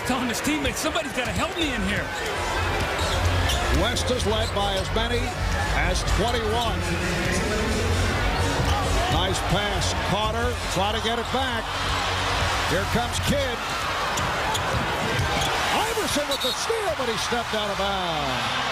telling his teammates, somebody's got to help me in here. West is led by as many as 21. Nice pass. Carter trying to get it back. Here comes Kidd. Iverson with the steal, but he stepped out of bounds.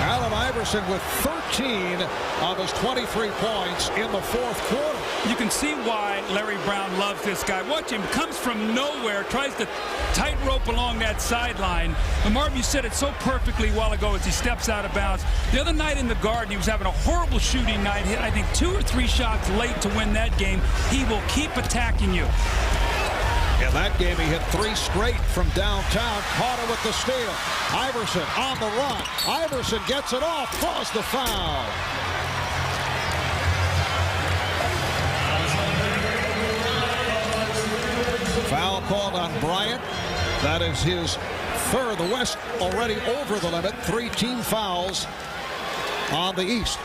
Allen Iverson with 13 of his 23 points in the fourth quarter. You can see why Larry Brown loves this guy. Watch him. Comes from nowhere. Tries to tightrope along that sideline. And Marvin, you said it so perfectly a while ago as he steps out of bounds. The other night in the Garden, he was having a horrible shooting night. Hit, I think, 2 or 3 shots late to win that game. He will keep attacking you. In that game, he hit 3 straight from downtown. Carter with the steal. Iverson on the run. Iverson gets it off. Draws the foul. Foul called on Bryant. That is his third. The West already over the limit. 3 team fouls on the East.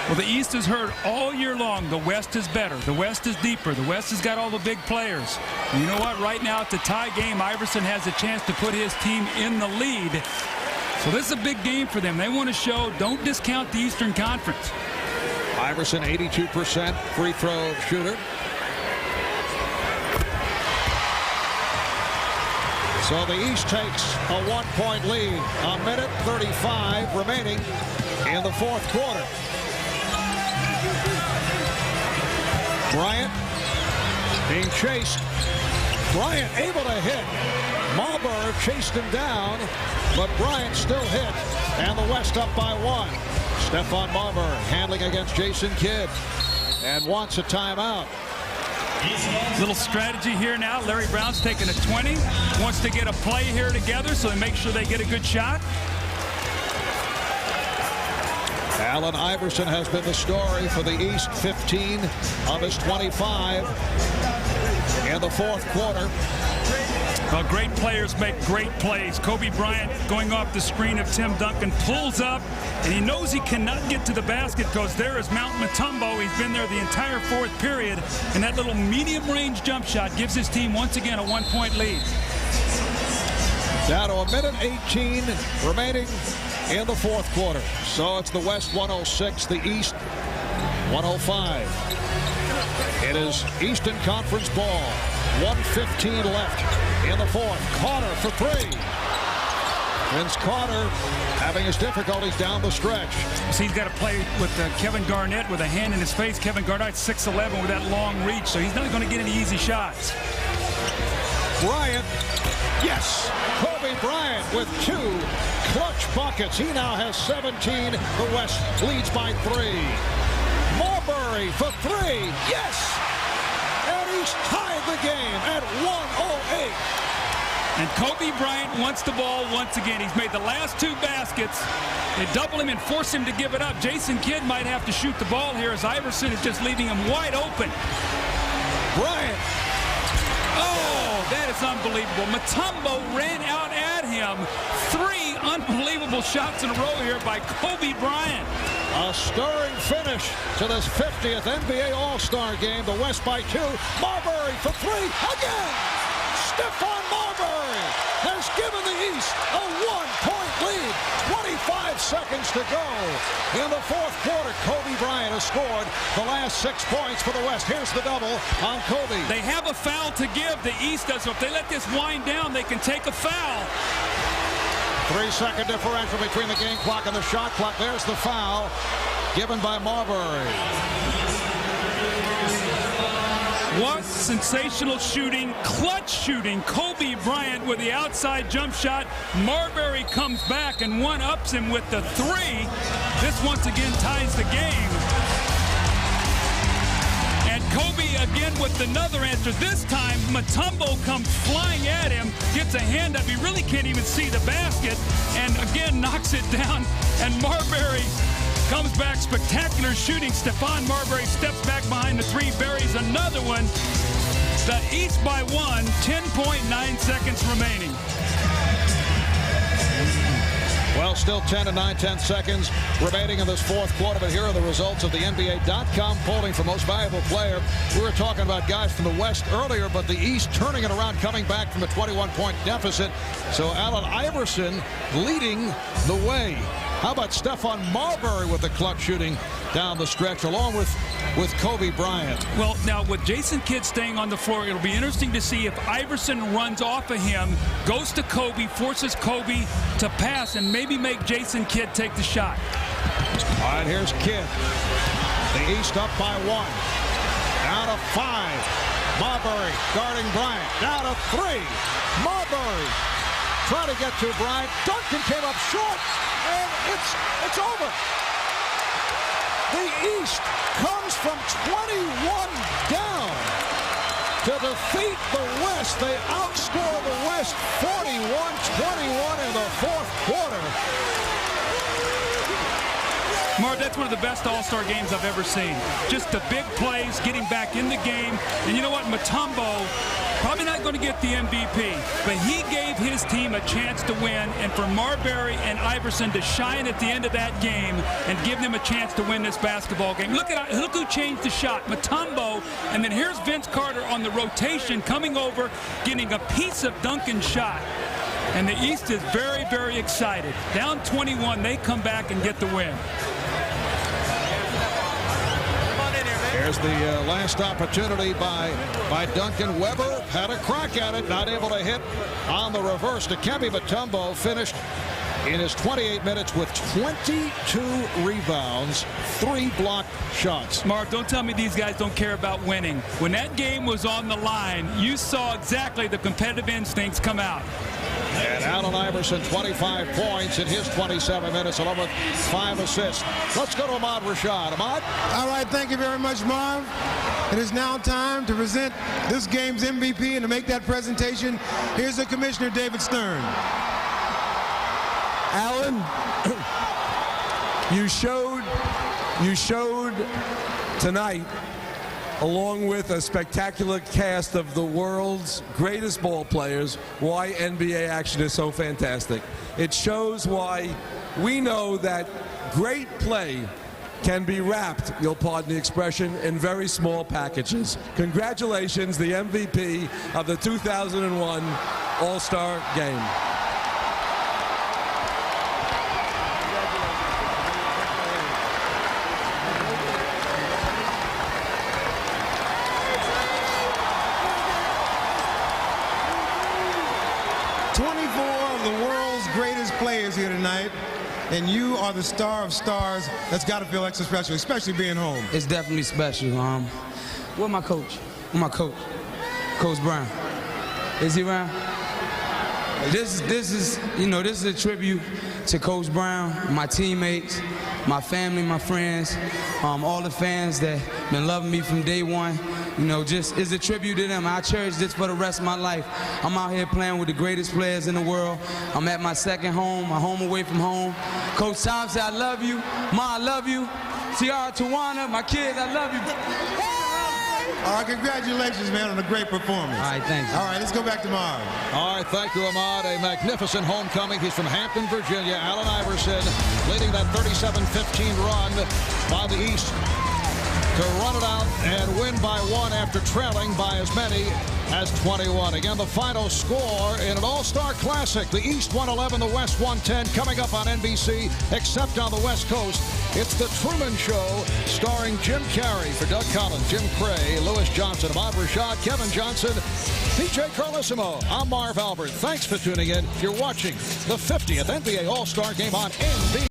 Well, the East has heard all year long the West is better. The West is deeper. The West has got all the big players. And you know what? Right now, it's a tie game. Iverson has a chance to put his team in the lead. So this is a big game for them. They want to show, don't discount the Eastern Conference. Iverson, 82% free throw shooter. So the East takes a 1-point lead. A minute 35 remaining in the fourth quarter. Bryant being chased. Bryant able to hit. Marbury chased him down, but Bryant still hit. And the West up by 1. Stephon Marbury handling against Jason Kidd and wants a timeout. Little strategy here now. Larry Brown's taking a 20. Wants to get a play here together so they make sure they get a good shot. Allen Iverson has been the story for the East. 15 of his 25 in the fourth quarter. Well, great players make great plays. Kobe Bryant going off the screen of Tim Duncan, pulls up, and he knows he cannot get to the basket because there is Mount Mutombo. He's been there the entire fourth period, and that little medium-range jump shot gives his team once again a 1-point lead. Down to a minute 18 remaining in the fourth quarter. So it's the West 106, the East 105. It is Eastern Conference ball. 1:15 left in the fourth. Carter for 3. Vince Carter having his difficulties down the stretch. So he's got to play with Kevin Garnett with a hand in his face. Kevin Garnett 6'11" with that long reach, so he's not going to get any easy shots. Bryant, yes, Kobe Bryant with 2 clutch buckets. He now has 17. The West leads by 3. Marbury for 3, yes! And he's tied the game at 1:08. And Kobe Bryant wants the ball once again. He's made the last 2 baskets. They double him and force him to give it up. Jason Kidd might have to shoot the ball here as Iverson is just leaving him wide open. Bryant. Oh, that is unbelievable. Mutombo ran out at him. 3 unbelievable shots in a row here by Kobe Bryant. A stirring finish to this 50th NBA All-Star game. The West by 2. Marbury for 3 again. Stephon Marbury has given the East a 1-point lead. 25 seconds to go in the fourth quarter. Kobe Bryant has scored the last 6 points for the West. Here's the double on Kobe. They have a foul to give. The East does. So if they let this wind down, they can take a foul. 3-second differential between the game clock and the shot clock. There's the foul given by Marbury. What sensational shooting, clutch shooting. Kobe Bryant with the outside jump shot. Marbury comes back and one-ups him with the 3. This once again ties the game. And Kobe again with another answer. This time, Mutombo comes flying at him, gets a hand up. He really can't even see the basket, and again knocks it down. And Marbury comes back, spectacular shooting. Stephon Marbury steps back behind the 3, buries another one. The East by 1, 10.9 seconds remaining. Well, Well, still 10 and 9/10 seconds remaining in this fourth quarter, but here are the results of the NBA.com polling for most valuable player. We were talking about guys from the West earlier, but the East turning it around, coming back from a 21-point deficit. So Allen Iverson leading the way. How about Stephon Marbury with the clutch shooting down the stretch, along with Kobe Bryant? Well, now with Jason Kidd staying on the floor, it'll be interesting to see if Iverson runs off of him, goes to Kobe, forces Kobe to pass, and maybe make Jason Kidd take the shot. All right, here's Kidd. The East up by 1. Down to 5. Marbury guarding Bryant. Down to 3. Marbury trying to get to Bryant. Duncan came up short, and it's over. The East comes from 21 down to defeat the West. They outscore the West 41-21 in the fourth quarter. Marv, that's one of the best All-Star games I've ever seen. Just the big plays, getting back in the game. And you know what? Mutombo, probably not going to get the MVP, but he gave his team a chance to win, and for Marbury and Iverson to shine at the end of that game and give them a chance to win this basketball game. Look who changed the shot, Mutombo, and then here's Vince Carter on the rotation coming over, getting a piece of Duncan's shot. And the East is very, very excited. Down 21, they come back and get the win. Here's the last opportunity by Duncan. Weber had a crack at it, not able to hit on the reverse. Dikembe Mutombo finished in his 28 minutes with 22 rebounds, 3 blocked shots. Mark, don't tell me these guys don't care about winning. When that game was on the line, you saw exactly the competitive instincts come out. And Allen Iverson, 25 points in his 27 minutes, along with 5 assists. Let's go to Ahmad Rashad. Ahmad? All right, thank you very much, Marv. It is now time to present this game's MVP, and to make that presentation, here's the Commissioner, David Stern. Allen, you showed tonight, along with a spectacular cast of the world's greatest ball players, why NBA action is so fantastic. It shows why we know that great play can be wrapped, you'll pardon the expression, in very small packages. Congratulations, the MVP of the 2001 All-Star Game. 24 of the world's greatest players here tonight, and you are the star of stars. That's got to feel extra special, especially being home. It's definitely special. Where's my coach? Where's my coach? Coach Brown. Is he around? This is a tribute to Coach Brown, my teammates, my family, my friends, all the fans that been loving me from day one. Just is a tribute to them. I cherish this for the rest of my life. I'm out here playing with the greatest players in the world. I'm at my second home, my home away from home. Coach Tom said, I love you. Ma, I love you. Tiara, Tawana, my kids, I love you. All right, congratulations, man, on a great performance. All right, thanks. All right, let's go back to Marv. All right, thank you, Ahmad. A magnificent homecoming. He's from Hampton, Virginia. Allen Iverson leading that 37-15 run by the East to run it out and win by 1 after trailing by as many as 21. Again, the final score in an All-Star Classic. The East 111, the West 110. Coming up on NBC, except on the West Coast, it's The Truman Show, starring Jim Carrey. For Doug Collins, Jim Cray, Lewis Johnson, Ahmad Rashad, Kevin Johnson, PJ Carlissimo, I'm Marv Albert. Thanks for tuning in. You're watching the 50th NBA All-Star Game on NBC.